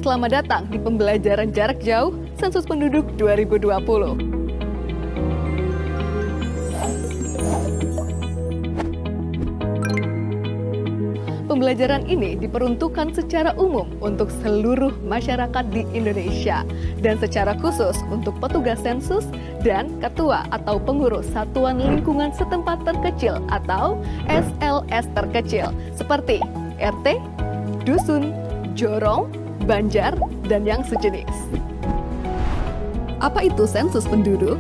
Selamat datang di pembelajaran jarak jauh Sensus Penduduk 2020. Pembelajaran ini diperuntukkan secara umum untuk seluruh masyarakat di Indonesia dan secara khusus untuk petugas sensus dan ketua atau pengurus satuan lingkungan setempat terkecil atau SLS terkecil seperti RT, dusun, jorong, banjar, dan yang sejenis. Apa itu sensus penduduk?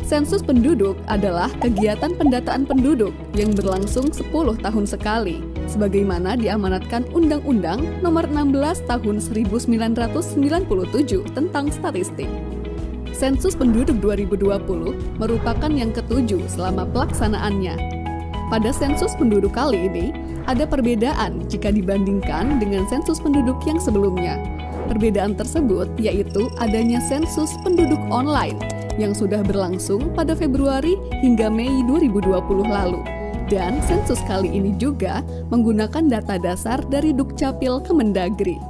Sensus penduduk adalah kegiatan pendataan penduduk yang berlangsung 10 tahun sekali, sebagaimana diamanatkan Undang-Undang Nomor 16 Tahun 1997 tentang statistik. Sensus penduduk 2020 merupakan yang ketujuh selama pelaksanaannya. Pada sensus penduduk kali ini, ada perbedaan jika dibandingkan dengan sensus penduduk yang sebelumnya. Perbedaan tersebut yaitu adanya sensus penduduk online yang sudah berlangsung pada Februari hingga Mei 2020 lalu. Dan sensus kali ini juga menggunakan data dasar dari Dukcapil Kemendagri.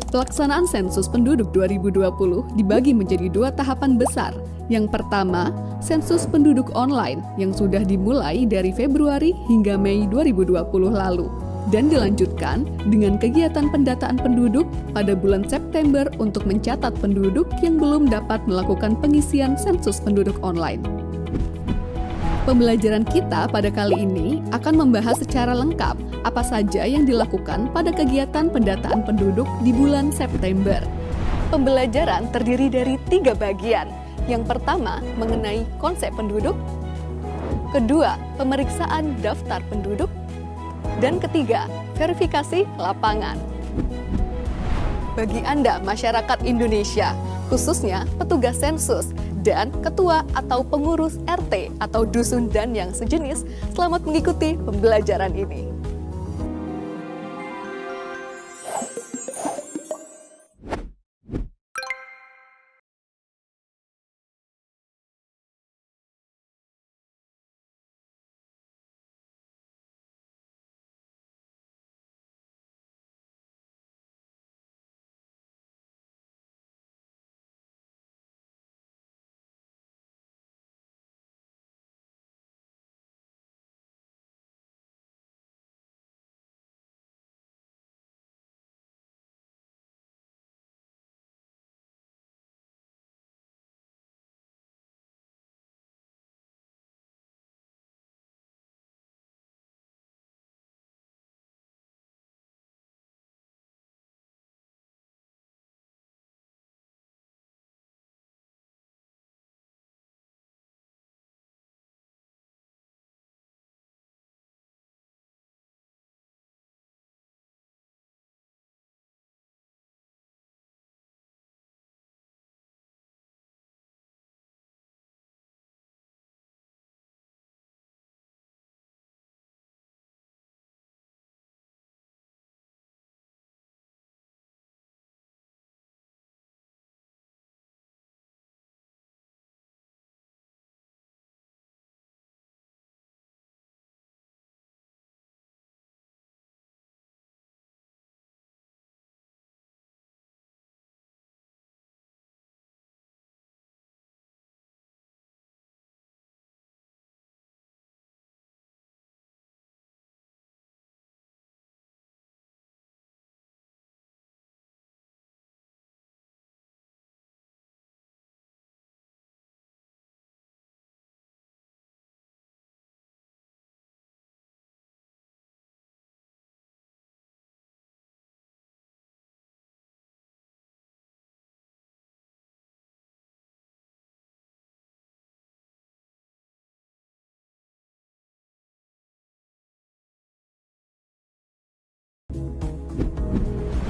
Pelaksanaan sensus penduduk 2020 dibagi menjadi dua tahapan besar. Yang pertama, sensus penduduk online yang sudah dimulai dari Februari hingga Mei 2020 lalu dan dilanjutkan dengan kegiatan pendataan penduduk pada bulan September untuk mencatat penduduk yang belum dapat melakukan pengisian sensus penduduk online. Pembelajaran kita pada kali ini akan membahas secara lengkap apa saja yang dilakukan pada kegiatan pendataan penduduk di bulan September. Pembelajaran terdiri dari 3 bagian. Yang pertama, mengenai konsep penduduk. Kedua, pemeriksaan daftar penduduk. Dan ketiga, verifikasi lapangan. Bagi Anda, masyarakat Indonesia, khususnya petugas sensus dan ketua atau pengurus RT atau dusun dan yang sejenis, selamat mengikuti pembelajaran ini.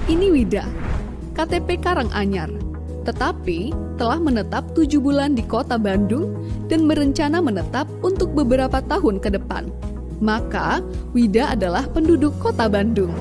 Ini Wida, KTP Karanganyar, tetapi telah menetap 7 bulan di kota Bandung dan berencana menetap untuk beberapa tahun ke depan. Maka, Wida adalah penduduk kota Bandung.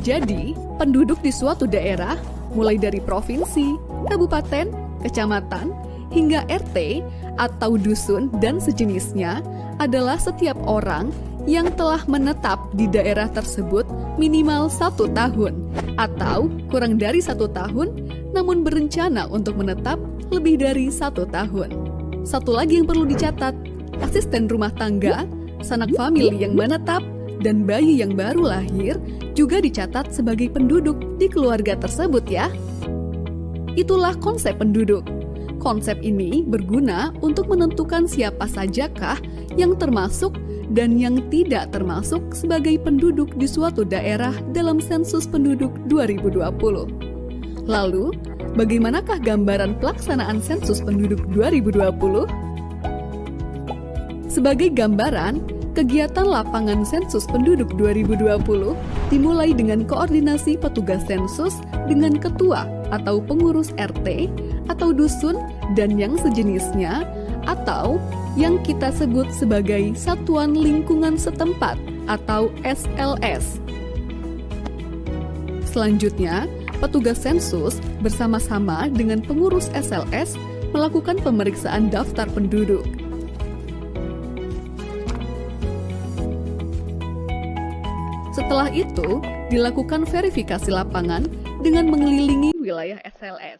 Jadi, penduduk di suatu daerah, mulai dari provinsi, kabupaten, kecamatan, hingga RT atau dusun dan sejenisnya adalah setiap orang yang telah menetap di daerah tersebut minimal 1 tahun atau kurang dari 1 tahun namun berencana untuk menetap lebih dari 1 tahun. Satu lagi yang perlu dicatat, asisten rumah tangga, sanak famili yang menetap, dan bayi yang baru lahir juga dicatat sebagai penduduk di keluarga tersebut ya. Itulah konsep penduduk. Konsep ini berguna untuk menentukan siapa sajakah yang termasuk dan yang tidak termasuk sebagai penduduk di suatu daerah dalam sensus penduduk 2020. Lalu, bagaimanakah gambaran pelaksanaan sensus penduduk 2020? Sebagai gambaran, kegiatan lapangan sensus penduduk 2020 dimulai dengan koordinasi petugas sensus dengan ketua atau pengurus RT atau dusun dan yang sejenisnya atau yang kita sebut sebagai Satuan Lingkungan Setempat atau SLS. Selanjutnya, petugas sensus bersama-sama dengan pengurus SLS melakukan pemeriksaan daftar penduduk. Setelah itu, dilakukan verifikasi lapangan dengan mengelilingi wilayah SLS.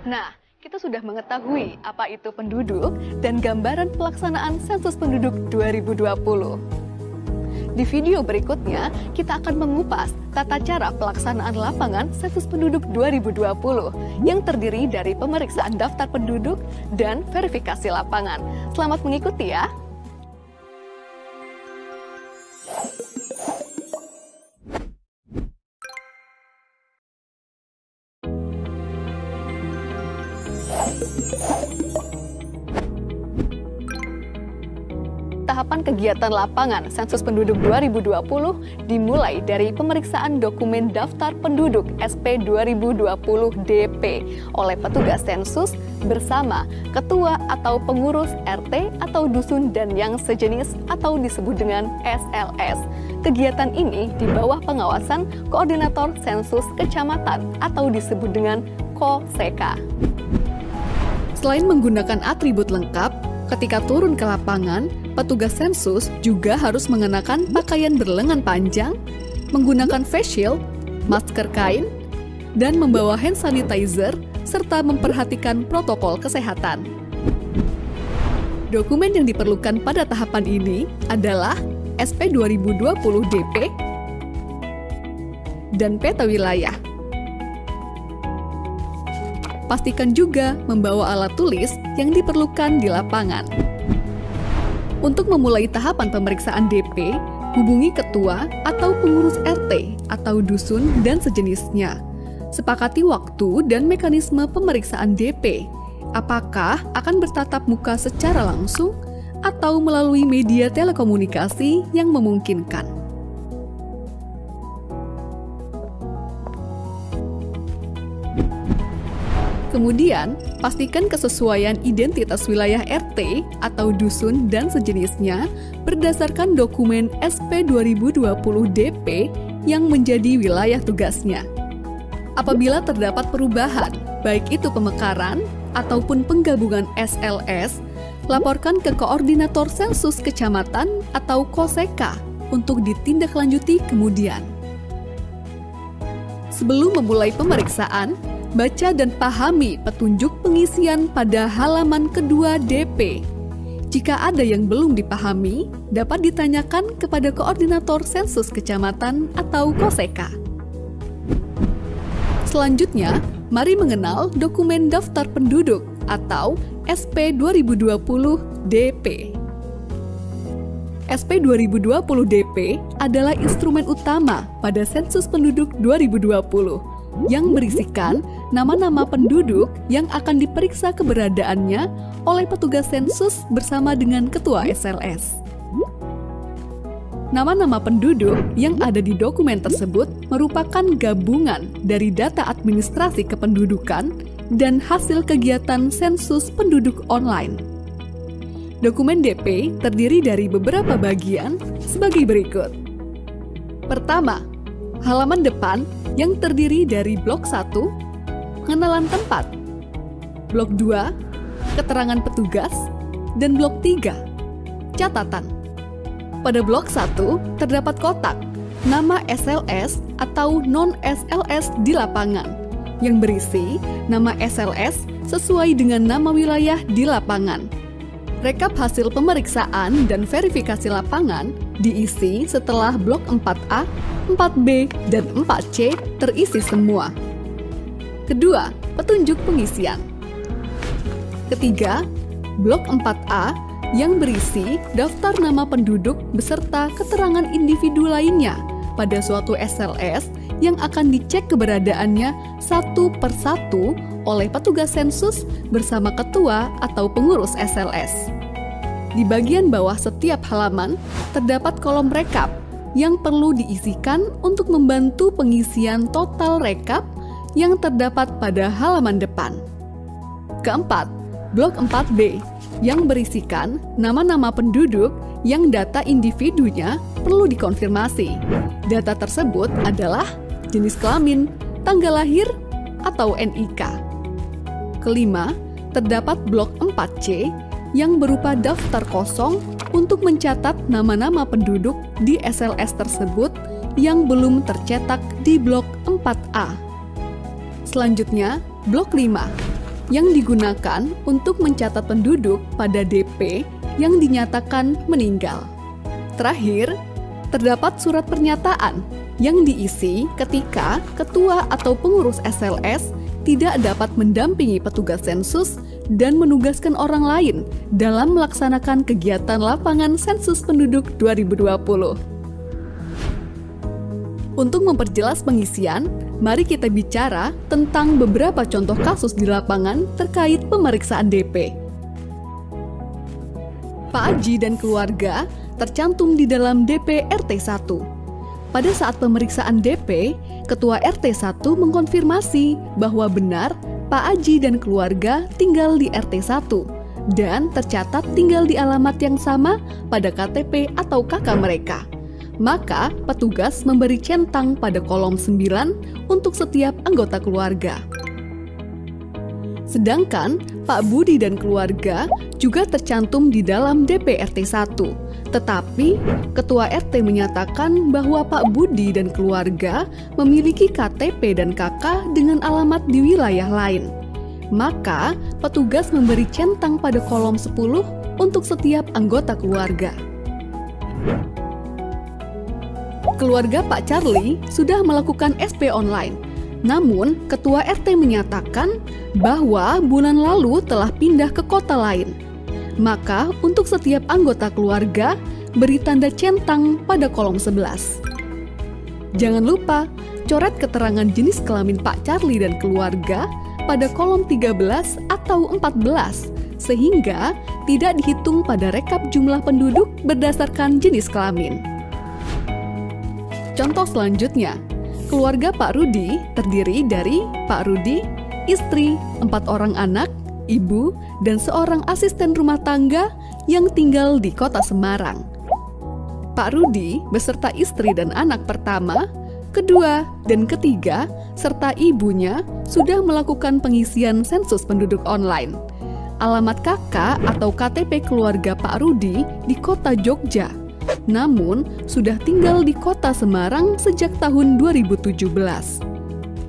Nah, kita sudah mengetahui apa itu penduduk dan gambaran pelaksanaan sensus penduduk 2020. Di video berikutnya, kita akan mengupas tata cara pelaksanaan lapangan sensus penduduk 2020 yang terdiri dari pemeriksaan daftar penduduk dan verifikasi lapangan. Selamat mengikuti ya! Tahapan kegiatan lapangan sensus penduduk 2020 dimulai dari pemeriksaan dokumen daftar penduduk SP 2020-DP oleh petugas sensus bersama ketua atau pengurus RT atau dusun dan yang sejenis atau disebut dengan SLS. Kegiatan ini di bawah pengawasan Koordinator Sensus Kecamatan atau disebut dengan KOSEKA. Selain menggunakan atribut lengkap, ketika turun ke lapangan, petugas sensus juga harus mengenakan pakaian berlengan panjang, menggunakan face shield, masker kain, dan membawa hand sanitizer, serta memperhatikan protokol kesehatan. Dokumen yang diperlukan pada tahapan ini adalah SP 2020-DP dan peta wilayah. Pastikan juga membawa alat tulis yang diperlukan di lapangan. Untuk memulai tahapan pemeriksaan DP, hubungi ketua atau pengurus RT atau dusun dan sejenisnya. Sepakati waktu dan mekanisme pemeriksaan DP. Apakah akan bertatap muka secara langsung atau melalui media telekomunikasi yang memungkinkan. Kemudian, pastikan kesesuaian identitas wilayah RT atau dusun dan sejenisnya berdasarkan dokumen SP 2020-DP yang menjadi wilayah tugasnya. Apabila terdapat perubahan, baik itu pemekaran ataupun penggabungan SLS, laporkan ke Koordinator Sensus Kecamatan atau KOSEKA untuk ditindaklanjuti kemudian. Sebelum memulai pemeriksaan, baca dan pahami petunjuk pengisian pada halaman kedua DP. Jika ada yang belum dipahami, dapat ditanyakan kepada Koordinator Sensus Kecamatan atau KOSEKA. Selanjutnya, mari mengenal dokumen daftar penduduk atau SP 2020 DP. SP 2020 DP adalah instrumen utama pada sensus penduduk 2020 yang berisikan nama-nama penduduk yang akan diperiksa keberadaannya oleh petugas sensus bersama dengan ketua SLS. Nama-nama penduduk yang ada di dokumen tersebut merupakan gabungan dari data administrasi kependudukan dan hasil kegiatan sensus penduduk online. Dokumen DP terdiri dari beberapa bagian sebagai berikut. Pertama, halaman depan yang terdiri dari blok 1, pengenalan tempat, blok 2, keterangan petugas, dan blok 3, catatan. Pada blok 1 terdapat kotak nama SLS atau non-SLS di lapangan yang berisi nama SLS sesuai dengan nama wilayah di lapangan. Rekap hasil pemeriksaan dan verifikasi lapangan diisi setelah blok 4A, 4B, dan 4C terisi semua. Kedua, petunjuk pengisian. Ketiga, blok 4A yang berisi daftar nama penduduk beserta keterangan individu lainnya pada suatu SLS yang akan dicek keberadaannya satu persatu oleh petugas sensus bersama ketua atau pengurus SLS. Di bagian bawah setiap halaman terdapat kolom rekap yang perlu diisikan untuk membantu pengisian total rekap yang terdapat pada halaman depan. Keempat, blok 4B yang berisikan nama-nama penduduk yang data individunya perlu dikonfirmasi. Data tersebut adalah jenis kelamin, tanggal lahir, atau NIK. Kelima, terdapat blok 4C yang berupa daftar kosong untuk mencatat nama-nama penduduk di SLS tersebut yang belum tercetak di blok 4A. Selanjutnya, blok 5 yang digunakan untuk mencatat penduduk pada DP yang dinyatakan meninggal. Terakhir, terdapat surat pernyataan yang diisi ketika ketua atau pengurus SLS tidak dapat mendampingi petugas sensus dan menugaskan orang lain dalam melaksanakan kegiatan lapangan sensus penduduk 2020. Untuk memperjelas pengisian, mari kita bicara tentang beberapa contoh kasus di lapangan terkait pemeriksaan DP. Pak Aji dan keluarga tercantum di dalam DP RT 1. Pada saat pemeriksaan DP, Ketua RT 1 mengkonfirmasi bahwa benar Pak Aji dan keluarga tinggal di RT 1 dan tercatat tinggal di alamat yang sama pada KTP atau KK mereka. Maka petugas memberi centang pada kolom 9 untuk setiap anggota keluarga. Sedangkan Pak Budi dan keluarga juga tercantum di dalam DP RT 1. Tetapi Ketua RT menyatakan bahwa Pak Budi dan keluarga memiliki KTP dan KK dengan alamat di wilayah lain. Maka petugas memberi centang pada kolom 10 untuk setiap anggota keluarga. Keluarga Pak Charlie sudah melakukan SP online. Namun, Ketua RT menyatakan bahwa bulan lalu telah pindah ke kota lain. Maka, untuk setiap anggota keluarga, beri tanda centang pada kolom 11. Jangan lupa, coret keterangan jenis kelamin Pak Charlie dan keluarga pada kolom 13 atau 14, sehingga tidak dihitung pada rekap jumlah penduduk berdasarkan jenis kelamin. Contoh selanjutnya, keluarga Pak Rudi terdiri dari Pak Rudi, istri, 4 orang anak, ibu, dan seorang asisten rumah tangga yang tinggal di kota Semarang. Pak Rudi beserta istri dan anak pertama, kedua, dan ketiga, serta ibunya sudah melakukan pengisian sensus penduduk online. Alamat KK atau KTP keluarga Pak Rudi di kota Jogja, namun sudah tinggal di kota Semarang sejak tahun 2017.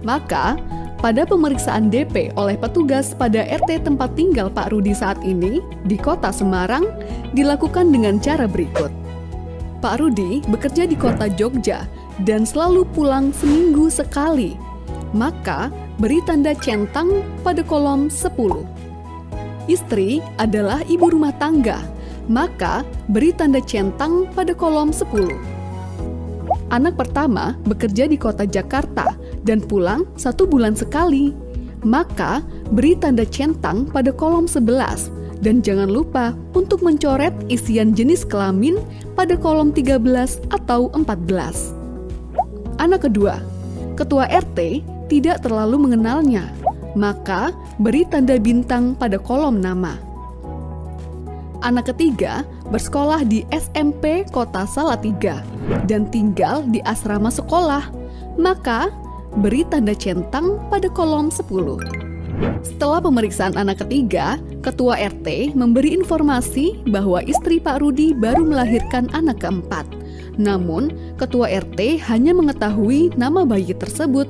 Maka, pada pemeriksaan DP oleh petugas pada RT tempat tinggal Pak Rudi saat ini di Kota Semarang dilakukan dengan cara berikut. Pak Rudi bekerja di Kota Jogja dan selalu pulang seminggu sekali. Maka, beri tanda centang pada kolom 10. Istri adalah ibu rumah tangga, maka beri tanda centang pada kolom 10. Anak pertama bekerja di Kota Jakarta dan pulang 1 bulan sekali, maka beri tanda centang pada kolom 11 dan jangan lupa untuk mencoret isian jenis kelamin pada kolom 13 atau 14. Anak kedua, ketua RT tidak terlalu mengenalnya, maka beri tanda bintang pada kolom nama. Anak ketiga bersekolah di SMP Kota Salatiga dan tinggal di asrama sekolah, maka beri tanda centang pada kolom 10. Setelah pemeriksaan anak ketiga, ketua RT memberi informasi bahwa istri Pak Rudi baru melahirkan anak keempat. Namun, ketua RT hanya mengetahui nama bayi tersebut.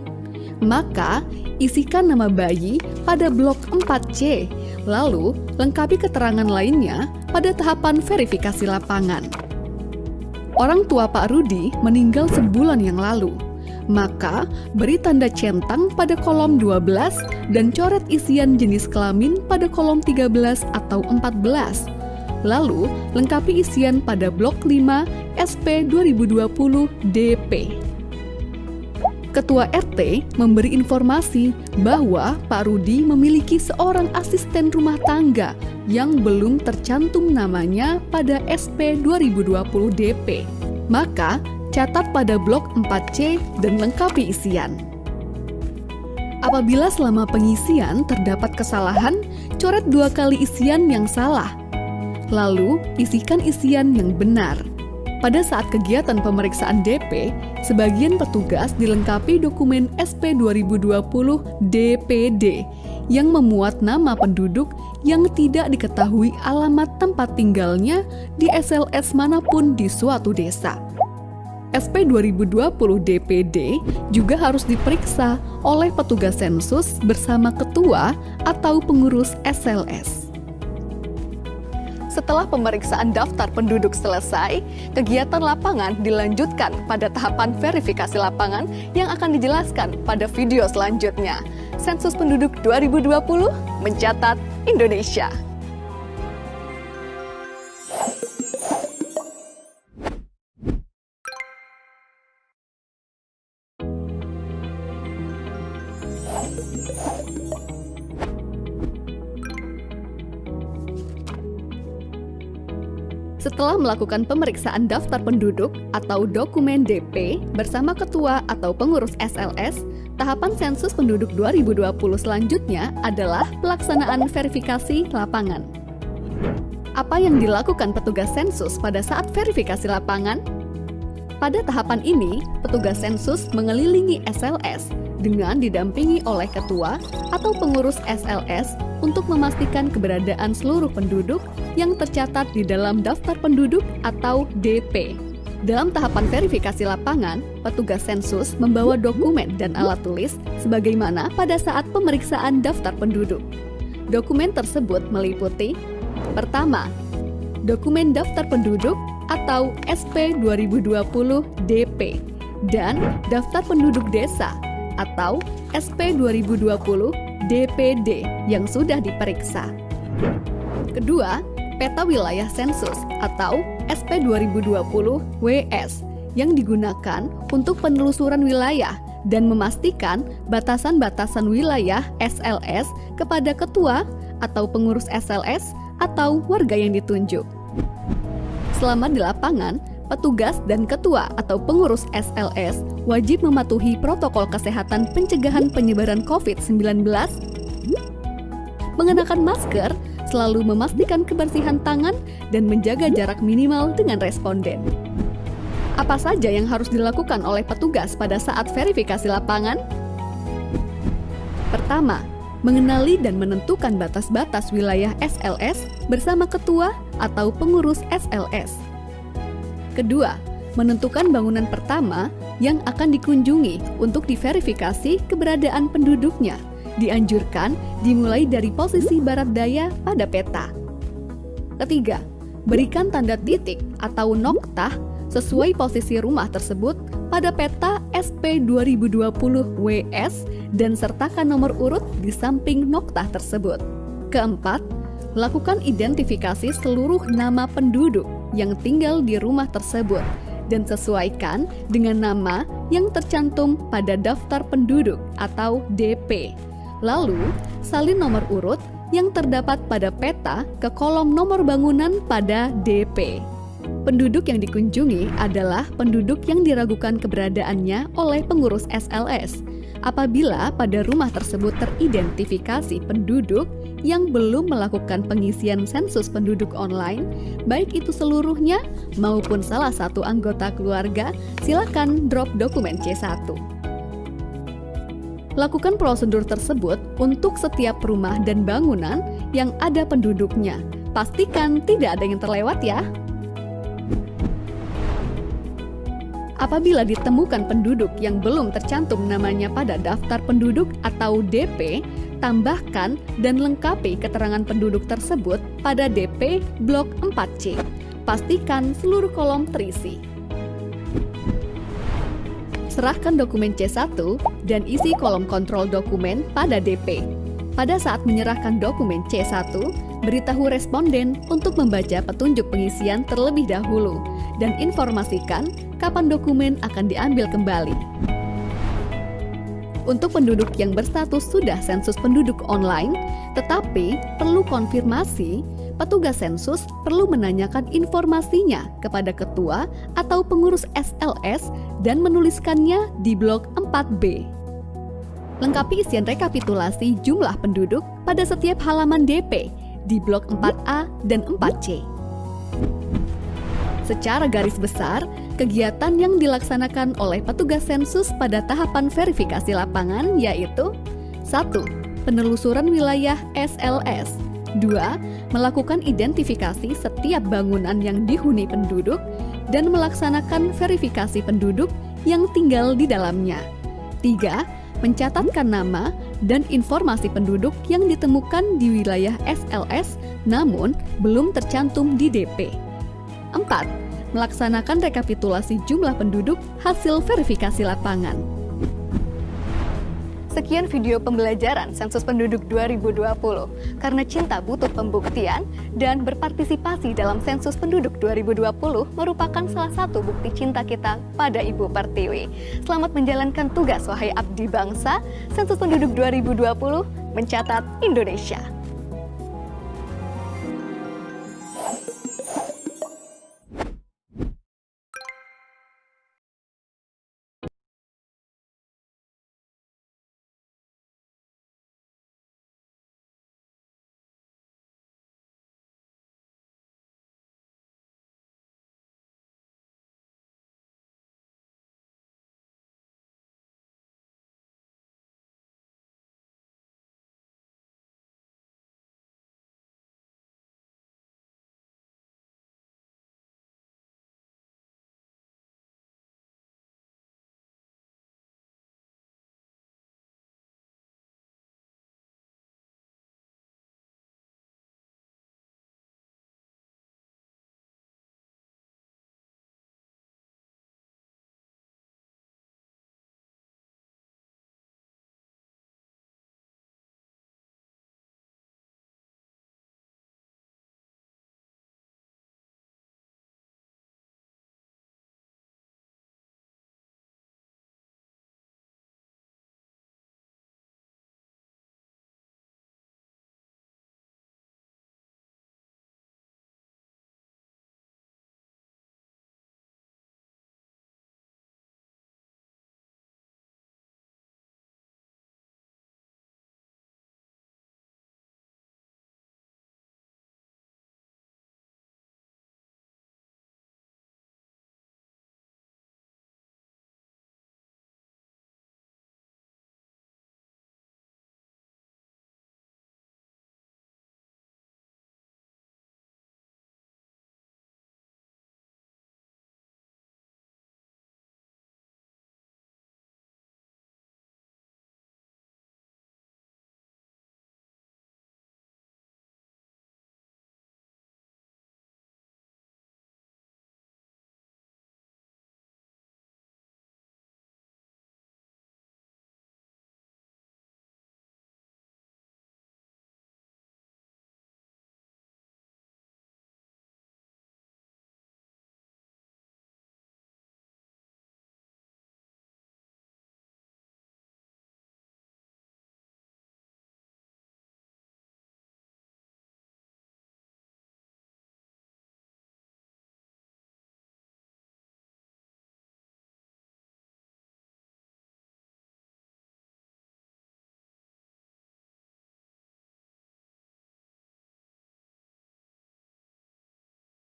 Maka, isikan nama bayi pada blok 4C, lalu lengkapi keterangan lainnya pada tahapan verifikasi lapangan. Orang tua Pak Rudi meninggal sebulan yang lalu, maka beri tanda centang pada kolom 12 dan coret isian jenis kelamin pada kolom 13 atau 14. Lalu, lengkapi isian pada blok 5 SP 2020 DP. Ketua RT memberi informasi bahwa Pak Rudi memiliki seorang asisten rumah tangga yang belum tercantum namanya pada SP 2020 DP. Maka, catat pada blok 4C dan lengkapi isian. Apabila selama pengisian terdapat kesalahan, coret 2 kali isian yang salah. Lalu, isikan isian yang benar. Pada saat kegiatan pemeriksaan DP, sebagian petugas dilengkapi dokumen SP 2020 DPD yang memuat nama penduduk yang tidak diketahui alamat tempat tinggalnya di SLS manapun di suatu desa. SP 2020 DPD juga harus diperiksa oleh petugas sensus bersama ketua atau pengurus SLS. Setelah pemeriksaan daftar penduduk selesai, kegiatan lapangan dilanjutkan pada tahapan verifikasi lapangan yang akan dijelaskan pada video selanjutnya. Sensus Penduduk 2020 mencatat Indonesia. Setelah melakukan pemeriksaan daftar penduduk atau dokumen DP bersama ketua atau pengurus SLS, tahapan sensus penduduk 2020 selanjutnya adalah pelaksanaan verifikasi lapangan. Apa yang dilakukan petugas sensus pada saat verifikasi lapangan? Pada tahapan ini, petugas sensus mengelilingi SLS dengan didampingi oleh ketua atau pengurus SLS untuk memastikan keberadaan seluruh penduduk yang tercatat di dalam daftar penduduk atau DP. Dalam tahapan verifikasi lapangan, petugas sensus membawa dokumen dan alat tulis sebagaimana pada saat pemeriksaan daftar penduduk. Dokumen tersebut meliputi: pertama, dokumen daftar penduduk atau SP 2020 DP dan daftar penduduk desa atau SP 2020 DPD yang sudah diperiksa. Kedua, peta wilayah sensus atau SP 2020 WS yang digunakan untuk penelusuran wilayah dan memastikan batasan-batasan wilayah SLS kepada ketua atau pengurus SLS atau warga yang ditunjuk. Selama di lapangan, petugas dan ketua atau pengurus SLS wajib mematuhi protokol kesehatan pencegahan penyebaran COVID-19, mengenakan masker, selalu memastikan kebersihan tangan, dan menjaga jarak minimal dengan responden. Apa saja yang harus dilakukan oleh petugas pada saat verifikasi lapangan? Pertama, mengenali dan menentukan batas-batas wilayah SLS bersama ketua atau pengurus SLS. Kedua, menentukan bangunan pertama yang akan dikunjungi untuk diverifikasi keberadaan penduduknya. Dianjurkan dimulai dari posisi barat daya pada peta. Ketiga, berikan tanda titik atau noktah sesuai posisi rumah tersebut pada peta SP 2020 WS dan sertakan nomor urut di samping noktah tersebut. Keempat, lakukan identifikasi seluruh nama penduduk yang tinggal di rumah tersebut dan sesuaikan dengan nama yang tercantum pada daftar penduduk atau DP. Lalu, salin nomor urut yang terdapat pada peta ke kolom nomor bangunan pada DP. Penduduk yang dikunjungi adalah penduduk yang diragukan keberadaannya oleh pengurus SLS. Apabila pada rumah tersebut teridentifikasi penduduk yang belum melakukan pengisian sensus penduduk online, baik itu seluruhnya maupun salah satu anggota keluarga, silakan drop dokumen C1. Lakukan prosedur tersebut untuk setiap rumah dan bangunan yang ada penduduknya. Pastikan tidak ada yang terlewat ya. Apabila ditemukan penduduk yang belum tercantum namanya pada daftar penduduk atau DP, tambahkan dan lengkapi keterangan penduduk tersebut pada DP Blok 4C. Pastikan seluruh kolom terisi. Serahkan dokumen C1 dan isi kolom kontrol dokumen pada DP. Pada saat menyerahkan dokumen C1, beritahu responden untuk membaca petunjuk pengisian terlebih dahulu dan informasikan kapan dokumen akan diambil kembali. Untuk penduduk yang berstatus sudah sensus penduduk online, tetapi perlu konfirmasi, petugas sensus perlu menanyakan informasinya kepada ketua atau pengurus SLS dan menuliskannya di blok 4B. Lengkapi isian rekapitulasi jumlah penduduk pada setiap halaman DP di blok 4A dan 4C. Secara garis besar, kegiatan yang dilaksanakan oleh petugas sensus pada tahapan verifikasi lapangan yaitu 1. Penelusuran wilayah SLS. 2. Melakukan identifikasi setiap bangunan yang dihuni penduduk dan melaksanakan verifikasi penduduk yang tinggal di dalamnya. 3. Mencatatkan nama dan informasi penduduk yang ditemukan di wilayah SLS namun belum tercantum di DP. 4. Melaksanakan rekapitulasi jumlah penduduk hasil verifikasi lapangan. Sekian video pembelajaran Sensus Penduduk 2020. Karena cinta butuh pembuktian dan berpartisipasi dalam Sensus Penduduk 2020 merupakan salah satu bukti cinta kita pada Ibu Pertiwi. Selamat menjalankan tugas wahai abdi bangsa. Sensus Penduduk 2020 mencatat Indonesia.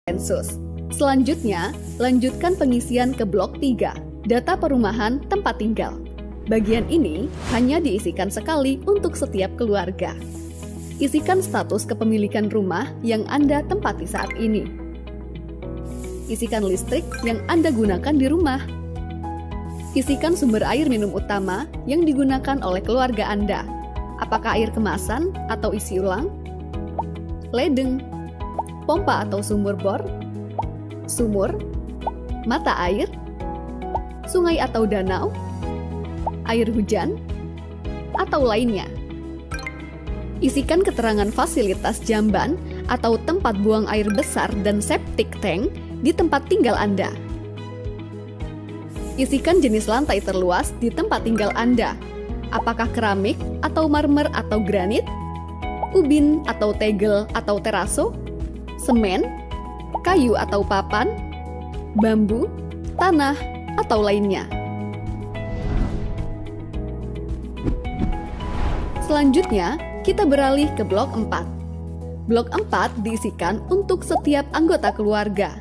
sensus. Selanjutnya, lanjutkan pengisian ke blok 3, data perumahan tempat tinggal. Bagian ini hanya diisikan sekali untuk setiap keluarga. Isikan status kepemilikan rumah yang Anda tempati saat ini. Isikan listrik yang Anda gunakan di rumah. Isikan sumber air minum utama yang digunakan oleh keluarga Anda. Apakah air kemasan atau isi ulang? Ledeng, pompa atau sumur bor, sumur, mata air, sungai atau danau, air hujan, atau lainnya. Isikan keterangan fasilitas jamban atau tempat buang air besar dan septic tank di tempat tinggal Anda. Isikan jenis lantai terluas di tempat tinggal Anda. Apakah keramik atau marmer atau granit, ubin atau tegel atau teraso, semen, kayu atau papan, bambu, tanah, atau lainnya. Selanjutnya, kita beralih ke blok 4. Blok 4 diisikan untuk setiap anggota keluarga.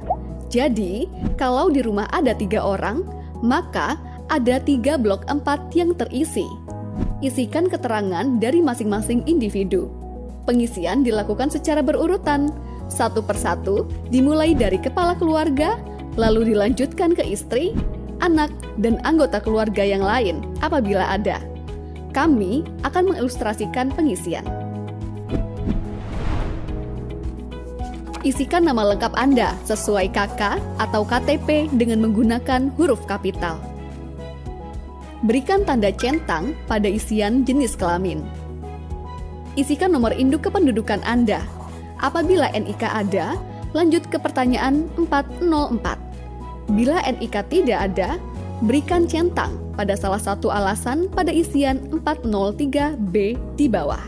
Jadi, kalau di rumah ada 3 orang, maka ada 3 blok 4 yang terisi. Isikan keterangan dari masing-masing individu. Pengisian dilakukan secara berurutan, satu persatu, dimulai dari kepala keluarga, lalu dilanjutkan ke istri, anak, dan anggota keluarga yang lain apabila ada. Kami akan mengilustrasikan pengisian. Isikan nama lengkap Anda sesuai KK atau KTP dengan menggunakan huruf kapital. Berikan tanda centang pada isian jenis kelamin. Isikan nomor induk kependudukan Anda. Apabila NIK ada, lanjut ke pertanyaan 404. Bila NIK tidak ada, berikan centang pada salah satu alasan pada isian 403B di bawah.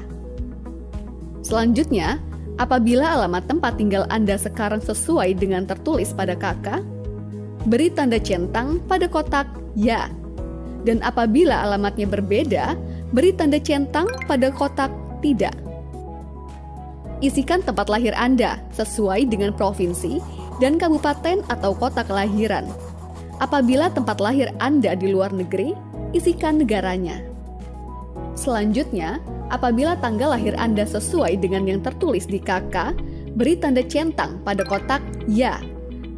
Selanjutnya, apabila alamat tempat tinggal Anda sekarang sesuai dengan tertulis pada KK, beri tanda centang pada kotak Ya. Dan apabila alamatnya berbeda, beri tanda centang pada kotak Tidak. Isikan tempat lahir Anda sesuai dengan provinsi dan kabupaten atau kota kelahiran. Apabila tempat lahir Anda di luar negeri, isikan negaranya. Selanjutnya, apabila tanggal lahir Anda sesuai dengan yang tertulis di KK, beri tanda centang pada kotak Ya.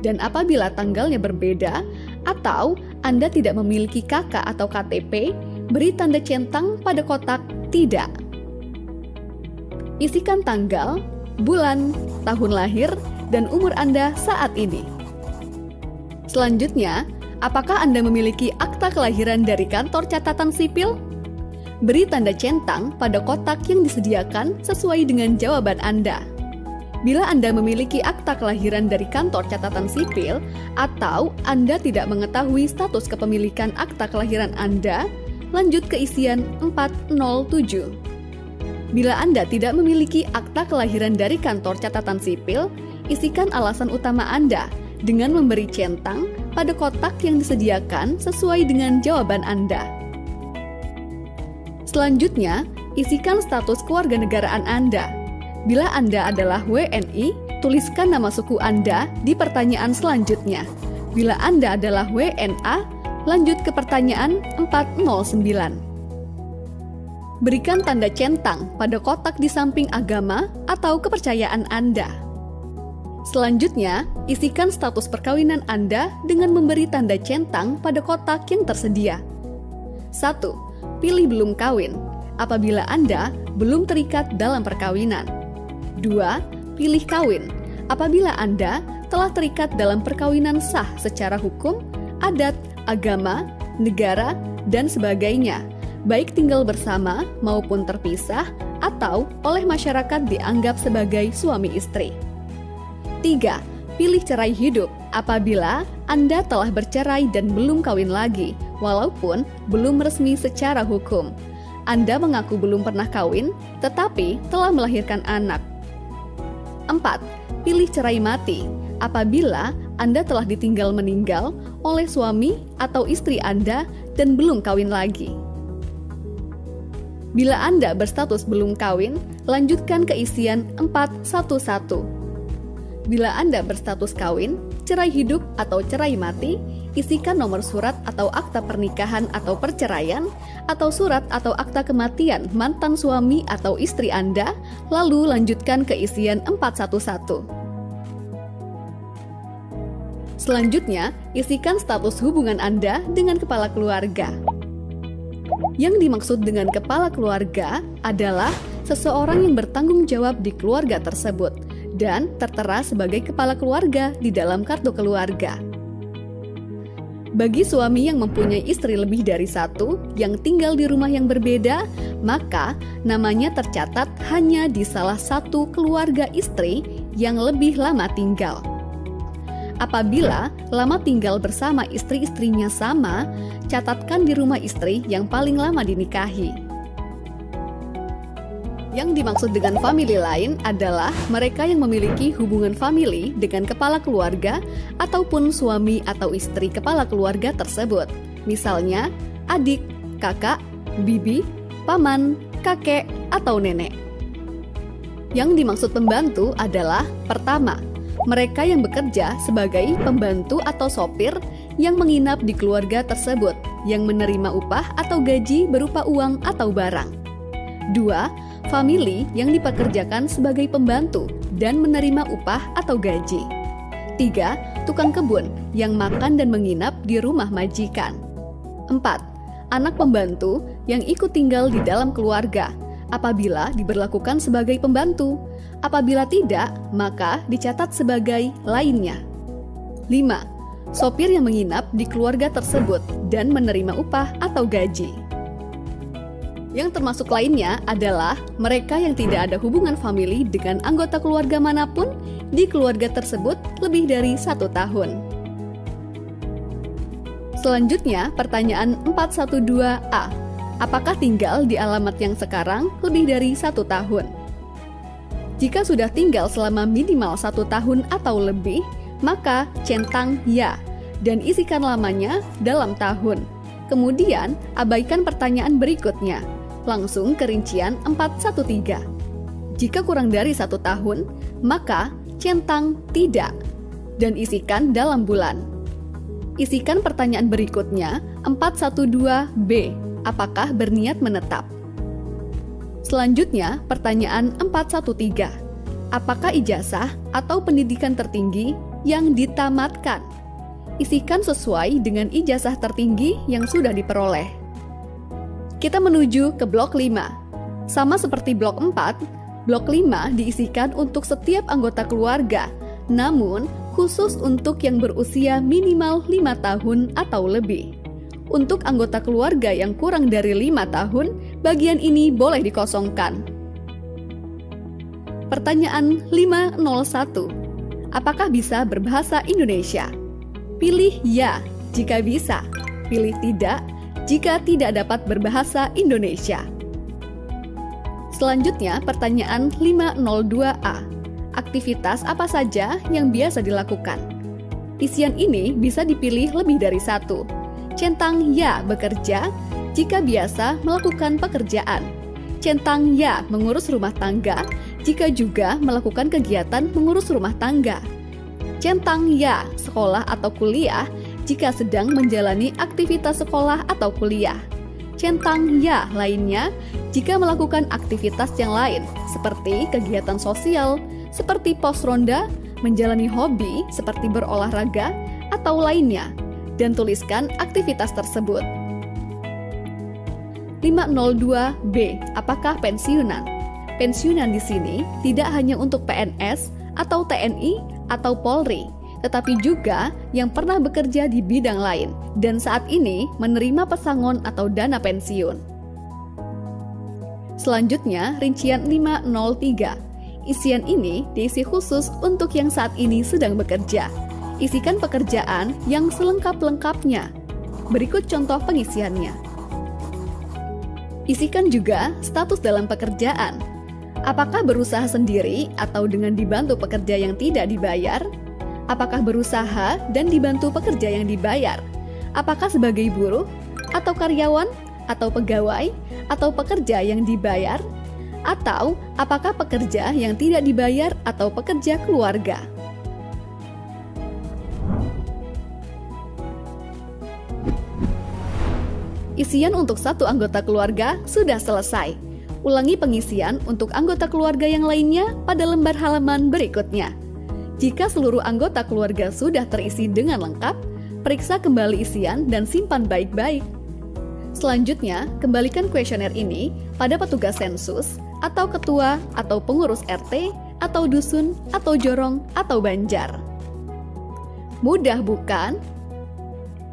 Dan apabila tanggalnya berbeda atau Anda tidak memiliki KK atau KTP, beri tanda centang pada kotak Tidak. Isikan tanggal, bulan, tahun lahir, dan umur Anda saat ini. Selanjutnya, apakah Anda memiliki akta kelahiran dari kantor catatan sipil? Beri tanda centang pada kotak yang disediakan sesuai dengan jawaban Anda. Bila Anda memiliki akta kelahiran dari kantor catatan sipil atau Anda tidak mengetahui status kepemilikan akta kelahiran Anda, lanjut ke isian 407. Bila Anda tidak memiliki akta kelahiran dari kantor catatan sipil, isikan alasan utama Anda dengan memberi centang pada kotak yang disediakan sesuai dengan jawaban Anda. Selanjutnya, isikan status kewarganegaraan Anda. Bila Anda adalah WNI, tuliskan nama suku Anda di pertanyaan selanjutnya. Bila Anda adalah WNA, lanjut ke pertanyaan 409. Berikan tanda centang pada kotak di samping agama atau kepercayaan Anda. Selanjutnya, isikan status perkawinan Anda dengan memberi tanda centang pada kotak yang tersedia. 1. Pilih belum kawin, apabila Anda belum terikat dalam perkawinan. 2. Pilih kawin, apabila Anda telah terikat dalam perkawinan sah secara hukum, adat, agama, negara, dan sebagainya, baik tinggal bersama maupun terpisah atau oleh masyarakat dianggap sebagai suami istri. 3. Pilih cerai hidup apabila Anda telah bercerai dan belum kawin lagi, walaupun belum resmi secara hukum. Anda mengaku belum pernah kawin, tetapi telah melahirkan anak. 4. Pilih cerai mati apabila Anda telah ditinggal meninggal oleh suami atau istri Anda dan belum kawin lagi. Bila Anda berstatus belum kawin, lanjutkan ke isian 411. Bila Anda berstatus kawin, cerai hidup atau cerai mati, isikan nomor surat atau akta pernikahan atau perceraian, atau surat atau akta kematian mantan suami atau istri Anda, lalu lanjutkan ke isian 411. Selanjutnya, isikan status hubungan Anda dengan kepala keluarga. Yang dimaksud dengan kepala keluarga adalah seseorang yang bertanggung jawab di keluarga tersebut dan tertera sebagai kepala keluarga di dalam kartu keluarga. Bagi suami yang mempunyai istri lebih dari satu yang tinggal di rumah yang berbeda, maka namanya tercatat hanya di salah satu keluarga istri yang lebih lama tinggal. Apabila lama tinggal bersama istri-istrinya sama, catatkan di rumah istri yang paling lama dinikahi. Yang dimaksud dengan famili lain adalah mereka yang memiliki hubungan famili dengan kepala keluarga ataupun suami atau istri kepala keluarga tersebut. Misalnya, adik, kakak, bibi, paman, kakek, atau nenek. Yang dimaksud pembantu adalah pertama, mereka yang bekerja sebagai pembantu atau sopir yang menginap di keluarga tersebut, yang menerima upah atau gaji berupa uang atau barang. 2. Famili yang dipekerjakan sebagai pembantu dan menerima upah atau gaji. 3. Tukang kebun yang makan dan menginap di rumah majikan. 4. Anak pembantu yang ikut tinggal di dalam keluarga apabila diberlakukan sebagai pembantu. Apabila tidak, maka dicatat sebagai lainnya. 5. Sopir yang menginap di keluarga tersebut dan menerima upah atau gaji. Yang termasuk lainnya adalah mereka yang tidak ada hubungan famili dengan anggota keluarga manapun di keluarga tersebut lebih dari 1 tahun. Selanjutnya, pertanyaan 412A. Apakah tinggal di alamat yang sekarang lebih dari 1 tahun? Jika sudah tinggal selama minimal 1 tahun atau lebih, maka centang ya dan isikan lamanya dalam tahun. Kemudian, abaikan pertanyaan berikutnya. Langsung ke rincian 413. Jika kurang dari 1 tahun, maka centang tidak dan isikan dalam bulan. Isikan pertanyaan berikutnya 412B. Apakah berniat menetap? Selanjutnya, pertanyaan 413. Apakah ijazah atau pendidikan tertinggi yang ditamatkan? Isikan sesuai dengan ijazah tertinggi yang sudah diperoleh. Kita menuju ke blok 5. Sama seperti blok 4, blok 5 diisikan untuk setiap anggota keluarga, namun khusus untuk yang berusia minimal 5 tahun atau lebih. Untuk anggota keluarga yang kurang dari 5 tahun, bagian ini boleh dikosongkan. Pertanyaan 501. Apakah bisa berbahasa Indonesia? Pilih ya jika bisa, pilih tidak jika tidak dapat berbahasa Indonesia. Selanjutnya, pertanyaan 502A. Aktivitas apa saja yang biasa dilakukan? Isian ini bisa dipilih lebih dari 1. Centang ya bekerja jika biasa melakukan pekerjaan. Centang ya mengurus rumah tangga jika juga melakukan kegiatan mengurus rumah tangga. Centang ya sekolah atau kuliah jika sedang menjalani aktivitas sekolah atau kuliah. Centang ya lainnya jika melakukan aktivitas yang lain seperti kegiatan sosial, seperti pos ronda, menjalani hobi seperti berolahraga, atau lainnya, dan tuliskan aktivitas tersebut. 502B. Apakah pensiunan? Pensiunan di sini tidak hanya untuk PNS atau TNI atau Polri, tetapi juga yang pernah bekerja di bidang lain dan saat ini menerima pesangon atau dana pensiun. Selanjutnya, rincian 503. Isian ini diisi khusus untuk yang saat ini sedang bekerja. Isikan pekerjaan yang selengkap-lengkapnya. Berikut contoh pengisiannya. Isikan juga status dalam pekerjaan. Apakah berusaha sendiri atau dengan dibantu pekerja yang tidak dibayar? Apakah berusaha dan dibantu pekerja yang dibayar? Apakah sebagai buruh, atau karyawan, atau pegawai, atau pekerja yang dibayar? Atau apakah pekerja yang tidak dibayar atau pekerja keluarga? Isian untuk satu anggota keluarga sudah selesai. Ulangi pengisian untuk anggota keluarga yang lainnya pada lembar halaman berikutnya. Jika seluruh anggota keluarga sudah terisi dengan lengkap, periksa kembali isian dan simpan baik-baik. Selanjutnya, kembalikan kuesioner ini pada petugas sensus, atau ketua, atau pengurus RT, atau dusun, atau jorong, atau banjar. Mudah bukan?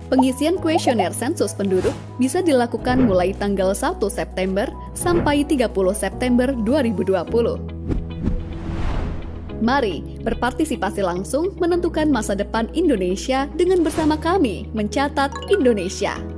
Pengisian kuesioner sensus penduduk bisa dilakukan mulai tanggal 1 September sampai 30 September 2020. Mari berpartisipasi langsung menentukan masa depan Indonesia dengan bersama kami mencatat Indonesia.